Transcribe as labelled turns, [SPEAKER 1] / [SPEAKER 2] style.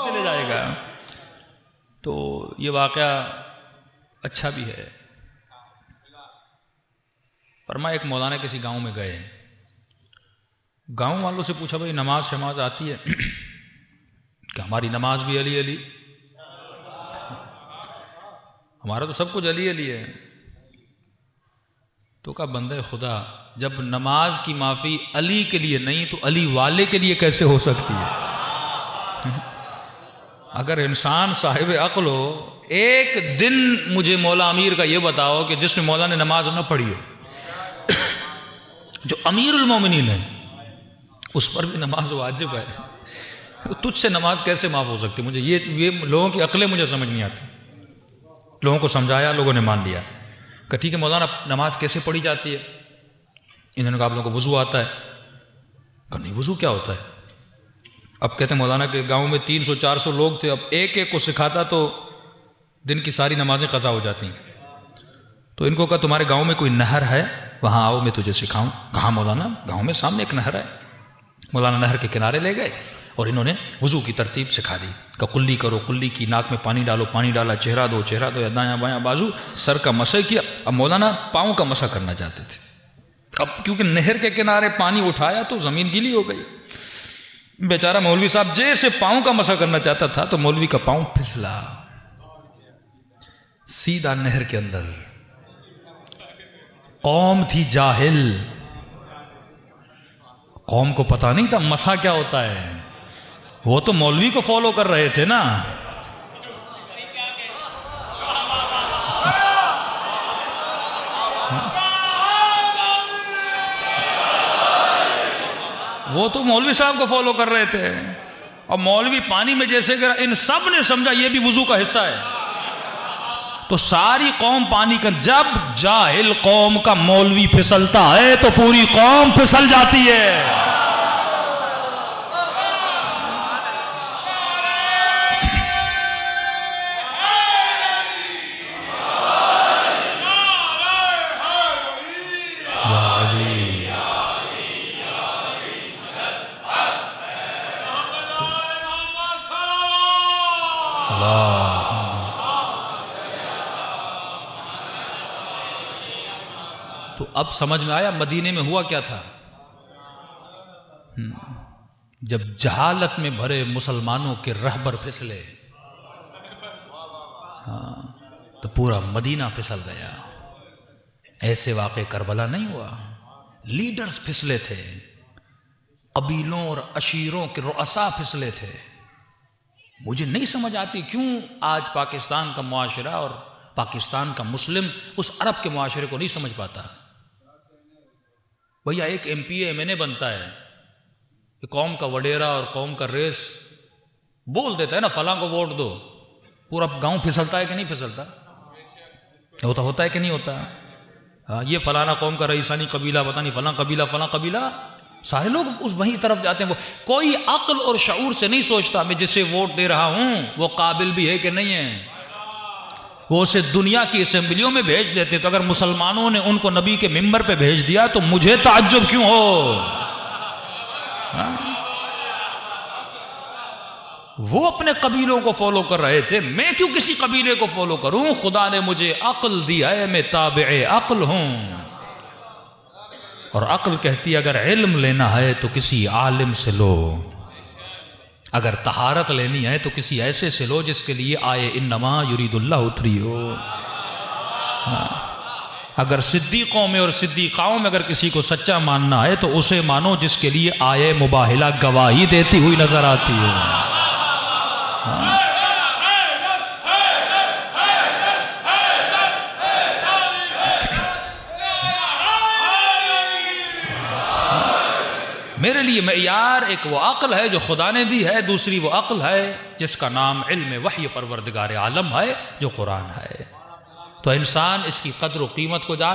[SPEAKER 1] چلے جائے گا. تو یہ واقعہ اچھا بھی ہے. فرمایا ایک مولانا کسی گاؤں میں گئے، گاؤں والوں سے پوچھا بھائی نماز شماز آتی ہے؟ کہ ہماری نماز بھی علی علی، ہمارا تو سب کچھ علی علی ہے. تو کہا بندہ خدا، جب نماز کی معافی علی کے لیے نہیں تو علی والے کے لیے کیسے ہو سکتی ہے؟ اگر انسان صاحب عقل ہو، ایک دن مجھے مولا امیر کا یہ بتاؤ کہ جس میں مولا نے نماز نہ پڑھی ہو، جو امیر المومنین ہے اس پر بھی نماز واجب ہے، تجھ سے نماز کیسے معاف ہو سکتی؟ مجھے یہ لوگوں کی عقلیں مجھے سمجھ نہیں آتی. لوگوں کو سمجھایا، لوگوں نے مان لیا کہ ٹھیک ہے مولانا نماز کیسے پڑھی جاتی ہے؟ انہوں نے کہا آپ لوگوں کو وضو آتا ہے؟ کہ نہیں وضو کیا ہوتا ہے؟ اب کہتے ہیں مولانا کہ گاؤں میں 300-400 لوگ تھے، اب ایک ایک کو سکھاتا تو دن کی ساری نمازیں قضا ہو جاتی ہیں. تو ان کو کہا تمہارے گاؤں میں کوئی نہر ہے؟ وہاں آؤ میں تجھے سکھاؤں. کہاں مولانا؟ گاؤں میں سامنے ایک نہر ہے. مولانا نہر کے کنارے لے گئے اور انہوں نے وضو کی ترتیب سکھا دی کہ کلی کرو، کلی کی، ناک میں پانی ڈالو، پانی ڈالا، چہرہ دو، یا دایاں بایاں بازو، سر کا مسح کیا. اب مولانا پاؤں کا مسح کرنا چاہتے تھے. اب کیونکہ نہر کے کنارے پانی اٹھایا تو زمین گیلی ہو گئی. بیچارہ مولوی صاحب جیسے پاؤں کا مسح کرنا چاہتا تھا تو مولوی کا پاؤں پھسلا سیدھا نہر کے اندر. قوم تھی جاہل، قوم کو پتہ نہیں تھا مسح کیا ہوتا ہے. وہ تو مولوی کو فالو کر رہے تھے نا. وہ تو مولوی صاحب کو فالو کر رہے تھے، اور مولوی پانی میں جیسے گرا، ان سب نے سمجھا یہ بھی وضو کا حصہ ہے. تو ساری قوم پانی کا، جب جاہل قوم کا مولوی پھسلتا ہے تو پوری قوم پھسل جاتی ہے. تو اب سمجھ میں آیا مدینے میں ہوا کیا تھا. جب جہالت میں بھرے مسلمانوں کے رہبر پھسلے تو پورا مدینہ پھسل گیا. ایسے واقع کربلا نہیں ہوا، لیڈرز پھسلے تھے، قبیلوں اور عشیروں کے رؤساء پھسلے تھے. مجھے نہیں سمجھ آتی کیوں آج پاکستان کا معاشرہ اور پاکستان کا مسلم اس عرب کے معاشرے کو نہیں سمجھ پاتا. بھیا ایک ایم پی ایم این اے بنتا ہے کہ قوم کا وڈیرا اور قوم کا ریس بول دیتا ہے نا فلاں کو ووٹ دو، پورا گاؤں پھسلتا ہے کہ نہیں پھسلتا؟ ہوتا ہے کہ نہیں ہوتا؟ یہ فلانا قوم کا رئیسانی قبیلہ، پتہ نہیں فلاں قبیلہ، سارے لوگ اس وہیں طرف جاتے ہیں. وہ کوئی عقل اور شعور سے نہیں سوچتا میں جسے ووٹ دے رہا ہوں وہ قابل بھی ہے کہ نہیں ہے. وہ اسے دنیا کی اسمبلیوں میں بھیج دیتے. تو اگر مسلمانوں نے ان کو نبی کے ممبر پہ بھیج دیا تو مجھے تعجب کیوں ہو؟ وہ اپنے قبیلوں کو فالو کر رہے تھے، میں کیوں کسی قبیلے کو فالو کروں؟ خدا نے مجھے عقل دیا ہے، میں تابع عقل ہوں. اور عقل کہتی ہے اگر علم لینا ہے تو کسی عالم سے لو، اگر طہارت لینی ہے تو کسی ایسے سے لو جس کے لیے آئے انما یرید اللہ اتری ہو. اگر صدیقوں میں اور صدیقاؤں میں اگر کسی کو سچا ماننا ہے تو اسے مانو جس کے لیے آئے مباہلہ گواہی دیتی ہوئی نظر آتی ہے. میرے لیے معیار ایک وہ عقل ہے جو خدا نے دی ہے، دوسری وہ عقل ہے جس کا نام علم وحی پروردگار عالم ہے جو قرآن ہے. تو انسان اس کی قدر و قیمت کو جان